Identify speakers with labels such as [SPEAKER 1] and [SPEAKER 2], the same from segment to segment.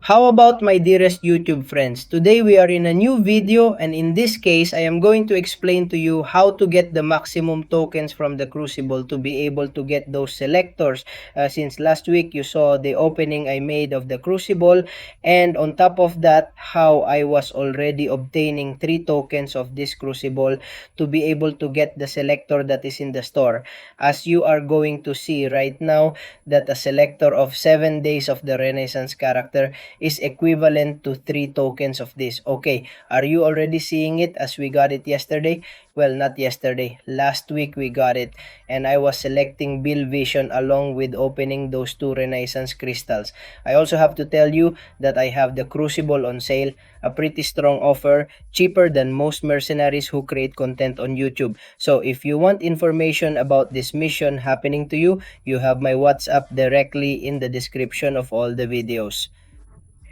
[SPEAKER 1] How about my dearest YouTube friends? Today we are in a new video, and in this case I am going to explain to you how to get the maximum tokens from the Crucible to be able to get those selectors. Since last week you saw the opening I made of the Crucible, and on top of that how I was already obtaining 3 tokens of this Crucible to be able to get the selector that is in the store. As you are going to see right now that a selector of 7 days of the Renaissance character is equivalent to 3 tokens of this. Okay, are you already seeing it as we got it yesterday? Well, not yesterday. Last week we got it, and I was selecting Bill Vision along with opening those 2 Renaissance crystals. I also have to tell you that I have the Crucible on sale, a pretty strong offer, cheaper than most mercenaries who create content on YouTube. So if you want information about this mission happening to you, you have my WhatsApp directly in the description of all the videos.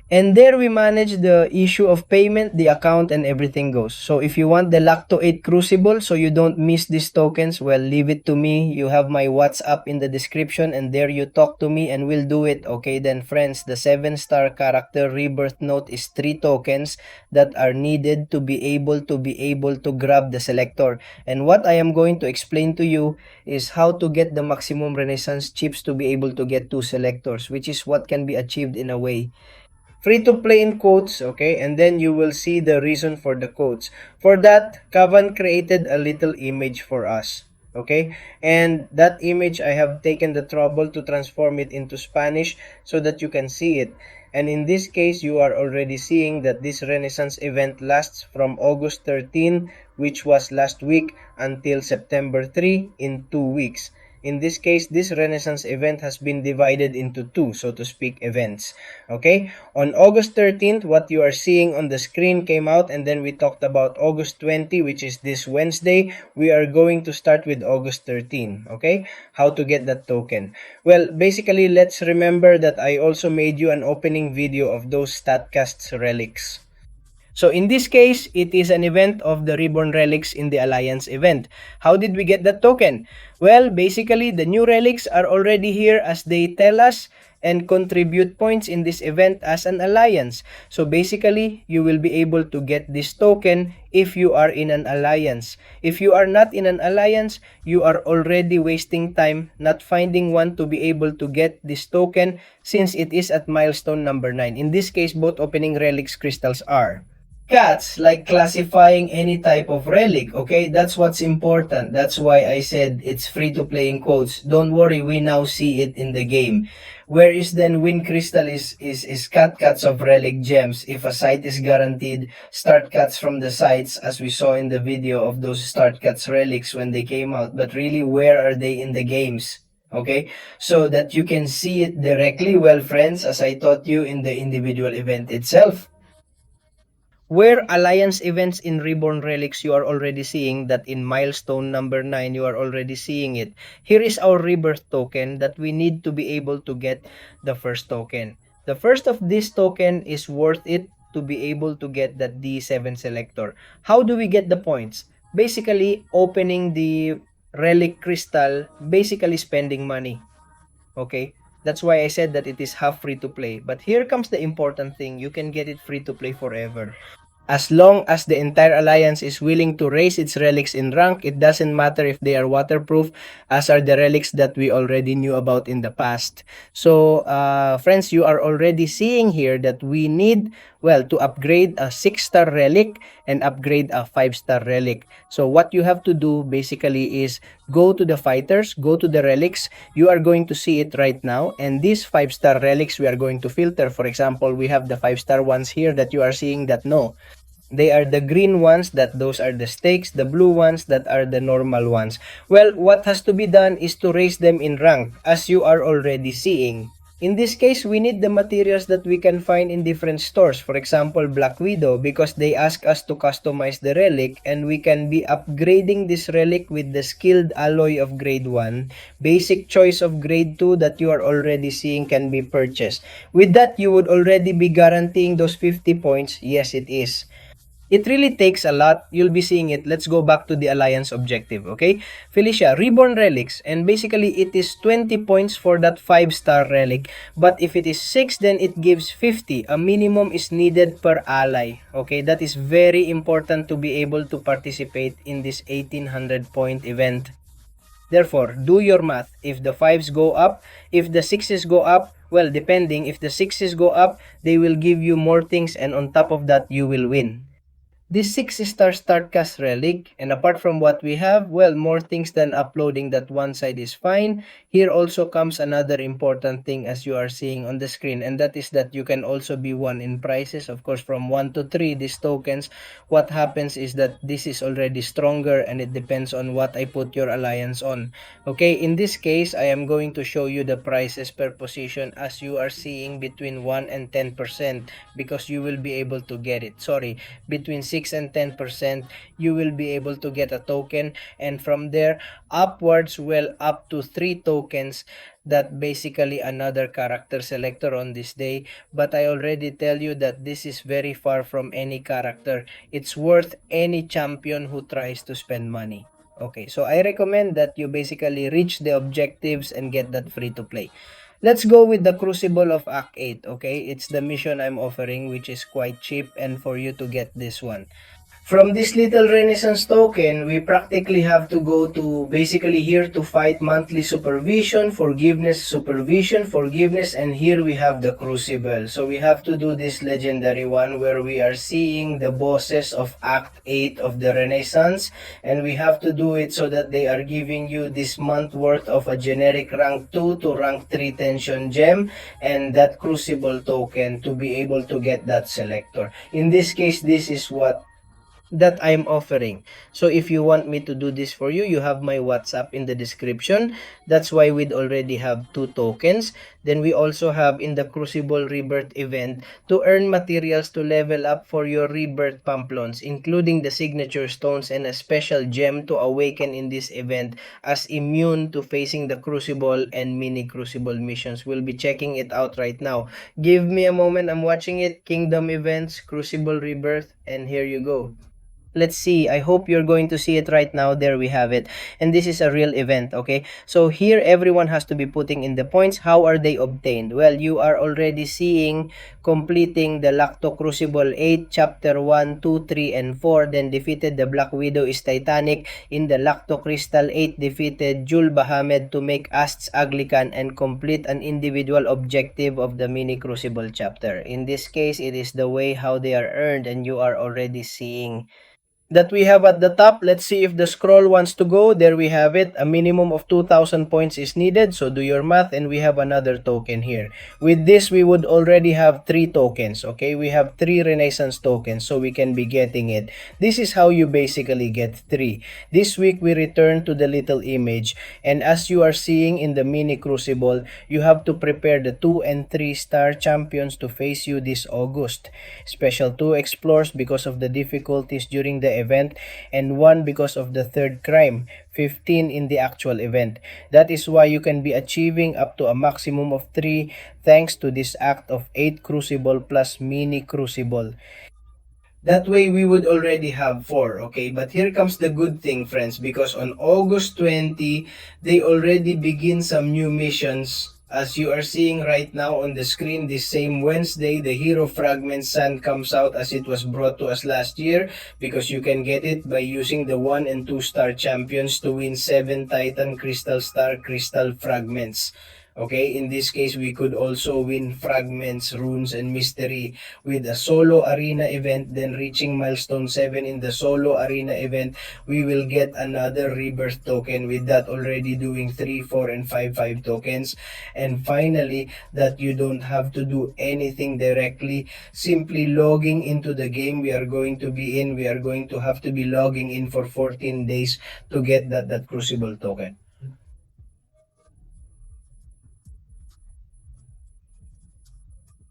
[SPEAKER 1] And there we manage the issue of payment, the account, and everything goes. So if you want the Lacto 8 Crucible so you don't miss these tokens, well, leave it to me. You have my WhatsApp in the description, and there you talk to me and we'll do it. Okay, then friends, the 7-star character Rebirth note is 3 tokens that are needed to be able to grab the selector. And what I am going to explain to you is how to get the maximum Renaissance chips to be able to get 2 selectors, which is what can be achieved in a way. Free to play in quotes, okay, and then you will see the reason for the quotes. For that, Kavan created a little image for us, okay, and that image I have taken the trouble to transform it into Spanish so that you can see it. And in this case, you are already seeing that this Renaissance event lasts from August 13, which was last week, until September 3 in 2 weeks. In this case, this Renaissance event has been divided into 2, so to speak, events. Okay? On August 13th, what you are seeing on the screen came out, and then we talked about August 20, which is this Wednesday. We are going to start with August 13. Okay? How to get that token. Well, basically, let's remember that I also made you an opening video of those StatCasts relics. So in this case, it is an event of the Reborn Relics in the Alliance event. How did we get that token? Well, basically, the new relics are already here as they tell us and contribute points in this event as an alliance. So basically, you will be able to get this token if you are in an alliance. If you are not in an alliance, you are already wasting time not finding one to be able to get this token since it is at milestone number 9. In this case, both opening relics crystals are. Cats like classifying any type of relic, okay? That's what's important. That's why I said it's free to play in quotes. Don't worry, we now see it in the game. Whereas then win crystal is cuts of relic gems. If a site is guaranteed, start cuts from the sites as we saw in the video of those start cuts relics when they came out. But really, where are they in the games? Okay, so that you can see it directly, well friends, as I taught you in the individual event itself. Where Alliance events in Reborn Relics, you are already seeing that in milestone number 9, you are already seeing it. Here is our Rebirth token that we need to be able to get the first token. The first of this token is worth it to be able to get that D7 selector. How do we get the points? Basically, opening the relic crystal, basically spending money. Okay? That's why I said that it is half free to play. But here comes the important thing. You can get it free to play forever. As long as the entire alliance is willing to raise its relics in rank, it doesn't matter if they are waterproof, as are the relics that we already knew about in the past. So, friends, you are already seeing here that we need, well, to upgrade a 6-star relic and upgrade a 5-star relic. So, what you have to do basically is go to the fighters, go to the relics. You are going to see it right now. And these 5-star relics, we are going to filter. For example, we have the 5-star ones here that you are seeing that no. They are the green ones, that those are the stakes, the blue ones that are the normal ones. Well, what has to be done is to raise them in rank, as you are already seeing. In this case, we need the materials that we can find in different stores. For example, Black Widow, because they ask us to customize the relic, and we can be upgrading this relic with the skilled alloy of grade 1. Basic choice of grade 2 that you are already seeing can be purchased. With that, you would already be guaranteeing those 50 points. Yes, it is. It really takes a lot. You'll be seeing it. Let's go back to the Alliance objective, okay? Felicia, Reborn Relics. And basically, it is 20 points for that 5-star relic. But if it is 6, then it gives 50. A minimum is needed per ally, okay? That is very important to be able to participate in this 1800 point event. Therefore, do your math. If the 5s go up, if the 6s go up, well, depending, if the 6s go up, they will give you more things, and on top of that, you will win. This 6-star Startcast relic, and apart from what we have, well, more things than uploading that one side is fine. Here also comes another important thing as you are seeing on the screen, and that is that you can also be won in prizes. Of course, from 1 to 3, these tokens, what happens is that this is already stronger, and it depends on what I put your alliance on. Okay, in this case, I am going to show you the prices per position as you are seeing between 1 and 10% because you will be able to get it. Sorry, between 6 and 10%, you will be able to get a token, and from there upwards, well, up to 3 tokens, that basically another character selector on this day. But I already tell you that this is very far from any character. It's worth any champion who tries to spend money. Okay, so I recommend that you basically reach the objectives and get that free to play. Let's go with the Crucible of Act 8, okay? It's the mission I'm offering, which is quite cheap, and for you to get this one. From this little Renaissance token, we practically have to go to basically here to fight monthly supervision, forgiveness, and here we have the Crucible. So we have to do this legendary one where we are seeing the bosses of Act 8 of the Renaissance, and we have to do it so that they are giving you this month worth of a generic rank 2 to rank 3 tension gem and that Crucible token to be able to get that selector. In this case, this is what that I'm offering. So if you want me to do this for you, you have my WhatsApp in the description. That's why we'd already have 2 tokens. Then we also have in the Crucible Rebirth event to earn materials to level up for your Rebirth Pamplons, including the signature stones and a special gem to awaken in this event as immune to facing the Crucible and mini Crucible missions. We'll be checking it out right now. Give me a moment. I'm watching it. Kingdom events, Crucible Rebirth, and here you go. Let's see. I hope you're going to see it right now. There we have it. And this is a real event, okay? So here, everyone has to be putting in the points. How are they obtained? Well, you are already seeing completing the Lacto Crucible 8, Chapter 1, 2, 3, and 4. Then defeated the Black Widow is Titanic. In the Lacto Crystal 8, defeated Jul Bahamed to make Asts Aglican and complete an individual objective of the Mini Crucible chapter. In this case, it is the way how they are earned, and you are already seeing that we have at the top. Let's see if the scroll wants to go. There we have it. A minimum of 2,000 points is needed. So do your math, and we have another token here. With this, we would already have 3 tokens. Okay, we have 3 Renaissance tokens, so we can be getting it. This is how you basically get 3. This week, we return to the little image. And as you are seeing in the mini Crucible, you have to prepare the 2 and 3 star champions to face you this August. Special 2 explores because of the difficulties during the event, and 1 because of the third crime, 15 in the actual event. That is why you can be achieving up to a maximum of 3 thanks to this act of 8 Crucible plus mini Crucible. That way, we would already have 4, okay? But here comes the good thing, friends, because on August 20, they already begin some new missions. As you are seeing right now on the screen, this same Wednesday, the Hero Fragment Sand comes out as it was brought to us last year, because you can get it by using the 1 and 2 star champions to win 7 Titan Crystal Star Crystal Fragments. Okay, in this case, we could also win fragments, runes, and mystery with a solo arena event. Then reaching milestone 7 in the solo arena event, we will get another rebirth token, with that already doing 3, 4, and 5 tokens. And finally, that you don't have to do anything directly, simply logging into the game we are going to be in. We are going to have to be logging in for 14 days to get that Crucible token.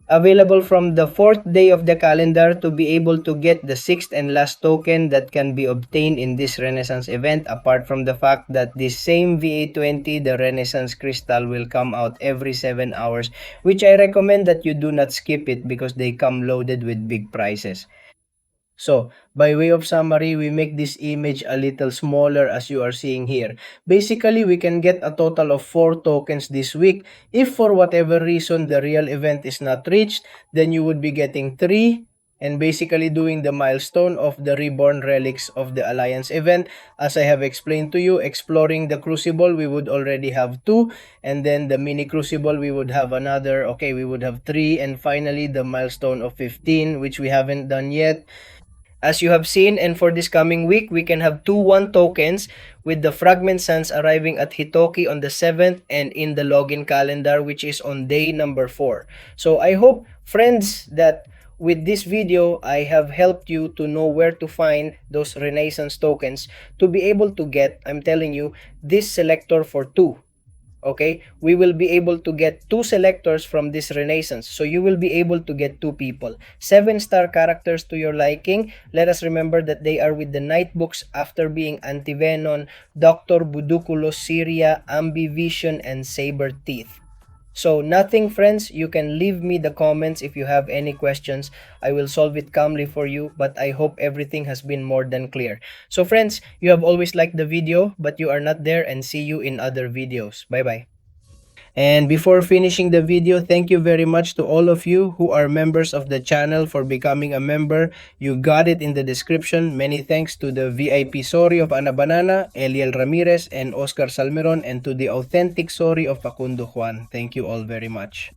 [SPEAKER 1] Available from the 4th day of the calendar to be able to get the 6th and last token that can be obtained in this Renaissance event, apart from the fact that this same VA20, the Renaissance Crystal, will come out every 7 hours, which I recommend that you do not skip it because they come loaded with big prizes. So, by way of summary, we make this image a little smaller as you are seeing here. Basically, we can get a total of 4 tokens this week. If for whatever reason the real event is not reached, then you would be getting 3 and basically doing the milestone of the Reborn Relics of the Alliance event. As I have explained to you, exploring the Crucible, we would already have 2, and then the mini Crucible, we would have another, okay, we would have 3, and finally the milestone of 15, which we haven't done yet. As you have seen, and for this coming week, we can have 2-1 tokens with the Fragment Sands arriving at Hitoki on the 7th and in the login calendar, which is on day number 4. So I hope, friends, that with this video, I have helped you to know where to find those Renaissance tokens to be able to get, I'm telling you, this selector for 2. Okay, we will be able to get 2 selectors from this Renaissance. So you will be able to get 2 people. 7-star characters to your liking. Let us remember that they are with the Night Books after being Antivenon, Dr. Budukulos, Syria, Ambivision, and Saber Teeth. So nothing, friends, you can leave me the comments if you have any questions. I will solve it calmly for you, but I hope everything has been more than clear. So friends, you have always liked the video, but you are not there, and see you in other videos. Bye-bye. And before finishing the video, thank you very much to all of you who are members of the channel for becoming a member. You got it in the description. Many thanks to the VIP Sori of Ana Banana, Eliel Ramirez, and Oscar Salmeron, and to the authentic Sori of Facundo Juan. Thank you all very much.